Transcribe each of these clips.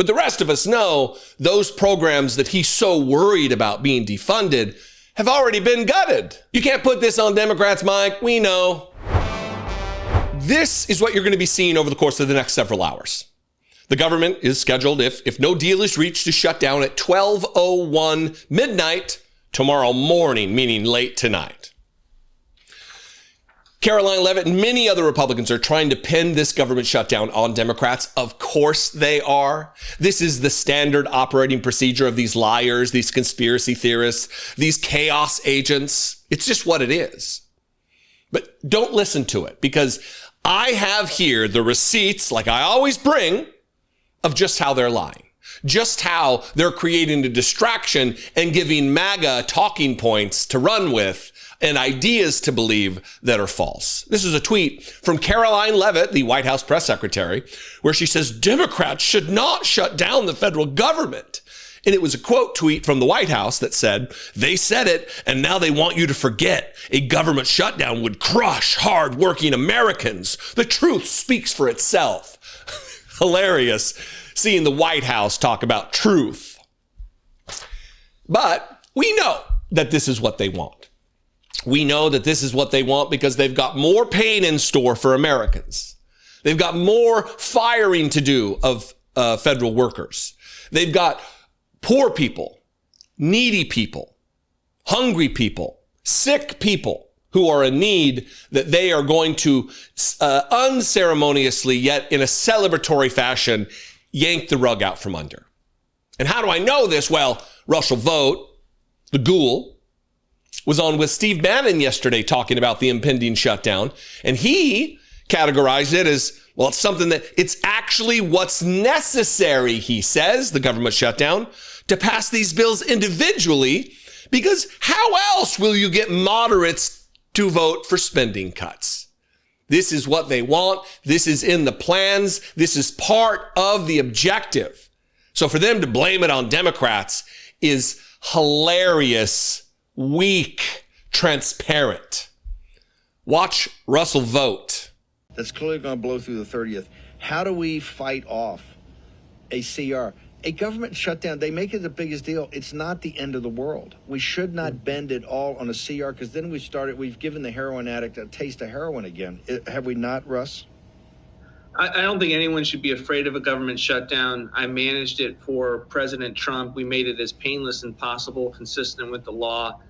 But the rest of us know those programs that he's so worried about being defunded have already been gutted. You can't put this on Democrats, Mike. We know. This is what you're going to be seeing over the course of the next several hours. The government is scheduled, if no deal is reached, to shut down at 12:01 midnight tomorrow morning, meaning late tonight. Karoline Leavitt and many other Republicans are trying to pin this government shutdown on Democrats. Of course they are. This is the standard operating procedure of these liars, these conspiracy theorists, these chaos agents. It's just what it is. But don't listen to it, because I have here the receipts, like I always bring, of just how they're lying, just how they're creating a distraction and giving MAGA talking points to run with and ideas to believe that are false. This is a tweet from Karoline Leavitt, the White House press secretary, where she says Democrats should not shut down the federal government. And it was a quote tweet from the White House that said, "They said it, and now they want you to forget. A government shutdown would crush hard-working Americans. The truth speaks for itself." Hilarious seeing the White House talk about truth. But we know that this is what they want. We know that this is what they want because they've got more pain in store for Americans. They've got more firing to do of federal workers. They've got poor people, needy people, hungry people, sick people who are in need that they are going to unceremoniously, yet in a celebratory fashion, yank the rug out from under. And how do I know this? Well, Russell Vought, the ghoul, was on with Steve Bannon yesterday talking about the impending shutdown. And he categorized it as, well, it's something that it's actually what's necessary, he says, the government shutdown, to pass these bills individually, because how else will you get moderates to vote for spending cuts? This is what they want. This is in the plans. This is part of the objective. So for them to blame it on Democrats is hilarious, weak, transparent. Watch Russell Vought. That's clearly going to blow through the 30th. How do we fight off a CR? A government shutdown, they make it the biggest deal. It's not the end of the world. We should not bend it all on a CR, because then we've given the heroin addict a taste of heroin again. Have we not, Russ? I don't think anyone should be afraid of a government shutdown. I managed it for President Trump. We made it as painless as possible, consistent with the law.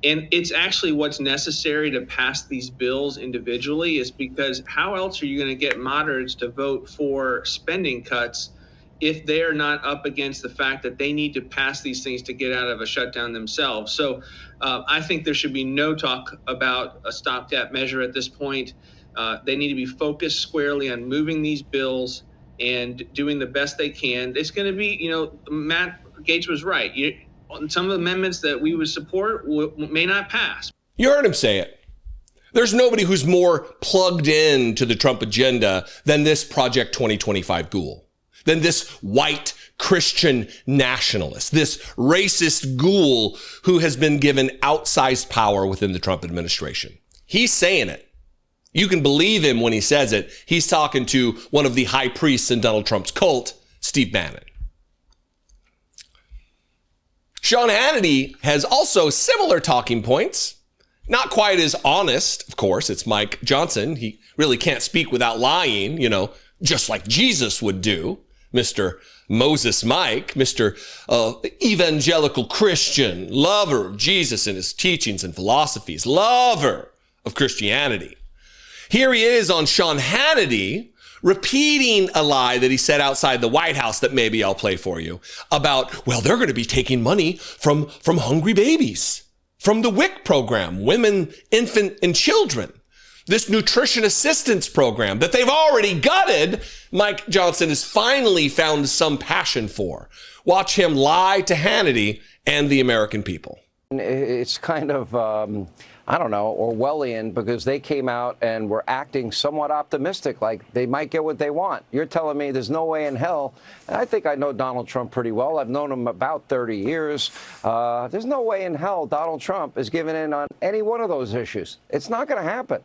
And it's actually what's necessary to pass these bills individually, is because how else are you going to get moderates to vote for spending cuts if they are not up against the fact that they need to pass these things to get out of a shutdown themselves? So I think there should be no talk about a stopgap measure at this point. They need to be focused squarely on moving these bills and doing the best they can. It's going to be, Matt Gaetz was right. Some of the amendments that we would support may not pass. You heard him say it. There's nobody who's more plugged in to the Trump agenda than this Project 2025 ghoul, than this white Christian nationalist, this racist ghoul who has been given outsized power within the Trump administration. He's saying it. You can believe him when he says it. He's talking to one of the high priests in Donald Trump's cult, Steve Bannon. Sean Hannity has also similar talking points. Not quite as honest, of course. It's Mike Johnson. He really can't speak without lying, just like Jesus would do. Mr. Moses Mike, Mr. Evangelical Christian, lover of Jesus and his teachings and philosophies, lover of Christianity. Here he is on Sean Hannity repeating a lie that he said outside the White House that maybe I'll play for you about, well, they're going to be taking money from hungry babies, from the WIC program, women, infant, and children. This nutrition assistance program that they've already gutted, Mike Johnson has finally found some passion for. Watch him lie to Hannity and the American people. It's kind of, Orwellian, because they came out and were acting somewhat optimistic, like they might get what they want. You're telling me there's no way in hell. And I think I know Donald Trump pretty well. I've known him about 30 years. There's no way in hell Donald Trump is giving in on any one of those issues. It's not going to happen.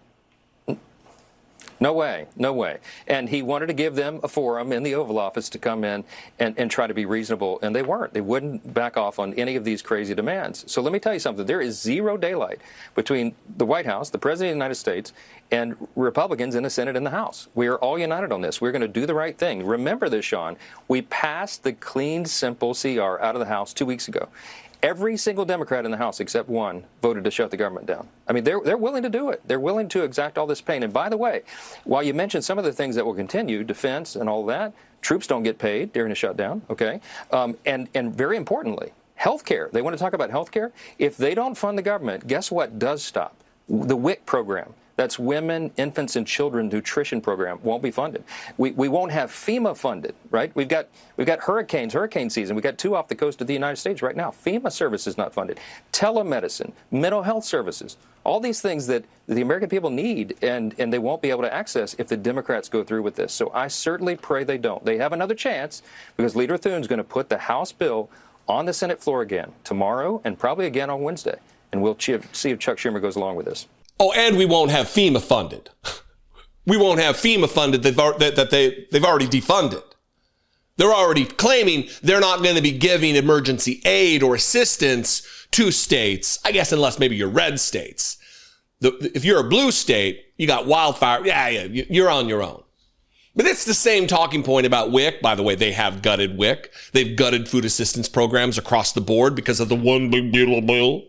No way. No way. And he wanted to give them a forum in the Oval Office to come in and try to be reasonable, and they weren't. They wouldn't back off on any of these crazy demands. So let me tell you something. There is zero daylight between the White House, the President of the United States, and Republicans in the Senate and the House. We are all united on this. We're going to do the right thing. Remember this, Sean. We passed the clean, simple CR out of the House 2 weeks ago. Every single Democrat in the House, except one, voted to shut the government down. I mean, they're willing to do it. They're willing to exact all this pain. And by the way, while you mentioned some of the things that will continue, defense and all that, troops don't get paid during a shutdown, okay? And very importantly, health care. They want to talk about health care. If they don't fund the government, guess what does stop? The WIC program. That's Women, Infants, and Children Nutrition Program won't be funded. We won't have FEMA funded, right? We've got hurricane season. We've got 2 off the coast of the United States right now. FEMA services not funded. Telemedicine, mental health services, all these things that the American people need, and they won't be able to access if the Democrats go through with this. So I certainly pray they don't. They have another chance because Leader Thune's going to put the House bill on the Senate floor again tomorrow and probably again on Wednesday. And we'll see if Chuck Schumer goes along with this. Oh, and we won't have FEMA funded. We won't have FEMA funded that they've already defunded. They're already claiming they're not going to be giving emergency aid or assistance to states, I guess, unless maybe you're red states. If you're a blue state, you got wildfire. Yeah, you're on your own. But it's the same talking point about WIC. By the way, they have gutted WIC. They've gutted food assistance programs across the board because of the one big beautiful bill.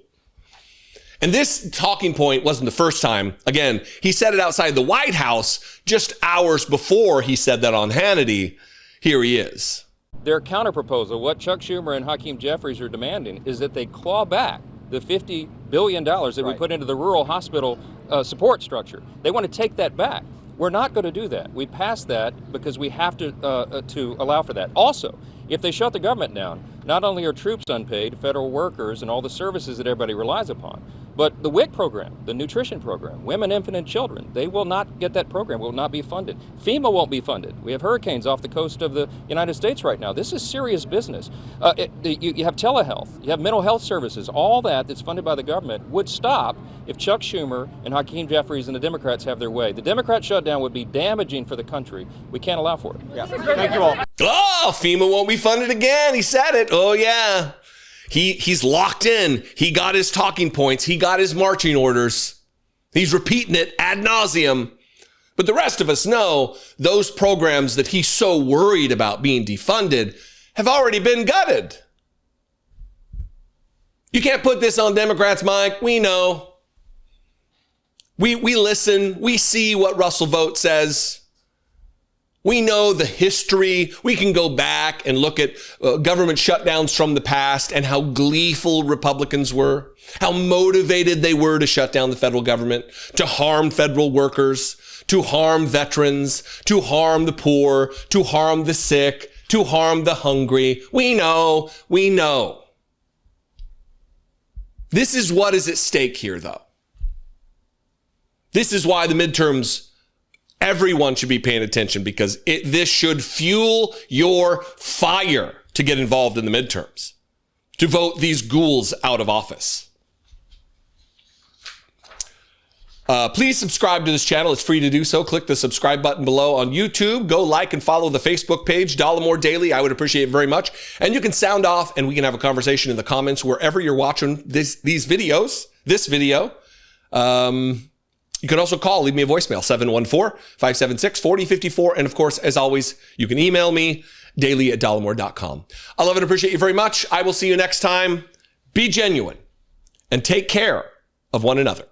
And this talking point wasn't the first time. Again, he said it outside the White House just hours before he said that on Hannity. Here he is. Their counterproposal, what Chuck Schumer and Hakeem Jeffries are demanding, is that they claw back the $50 billion that we put into the rural hospital support structure. They want to take that back. We're not going to do that. We passed that because we have to allow for that. Also, if they shut the government down, not only are troops unpaid, federal workers, and all the services that everybody relies upon, but the WIC program, the nutrition program, Women, Infant, and Children, they will not get that program, will not be funded. FEMA won't be funded. We have hurricanes off the coast of the United States right now. This is serious business. You have telehealth, you have mental health services, all that's funded by the government would stop if Chuck Schumer and Hakeem Jeffries and the Democrats have their way. The Democrat shutdown would be damaging for the country. We can't allow for it. Yeah. Thank you all. Oh, FEMA won't be funded again. He said it. Oh, yeah. He's locked in. He got his talking points. He got his marching orders. He's repeating it ad nauseum. But the rest of us know those programs that he's so worried about being defunded have already been gutted. You can't put this on Democrats, Mike. We know. We listen. We see what Russell Vought says. We know the history. We can go back and look at government shutdowns from the past and how gleeful Republicans were, how motivated they were to shut down the federal government, to harm federal workers, to harm veterans, to harm the poor, to harm the sick, to harm the hungry. We know. This is what is at stake here, though. This is why the midterms, everyone should be paying attention, because this should fuel your fire to get involved in the midterms, to vote these ghouls out of office. Please subscribe to this channel. It's free to do so. Click the subscribe button below on YouTube. Go like and follow the Facebook page, Dollemore Daily. I would appreciate it very much. And you can sound off and we can have a conversation in the comments wherever you're watching this video. You can also call, leave me a voicemail, 714-576-4054. And of course, as always, you can email me, daily@dollemore.com. I love and appreciate you very much. I will see you next time. Be genuine and take care of one another.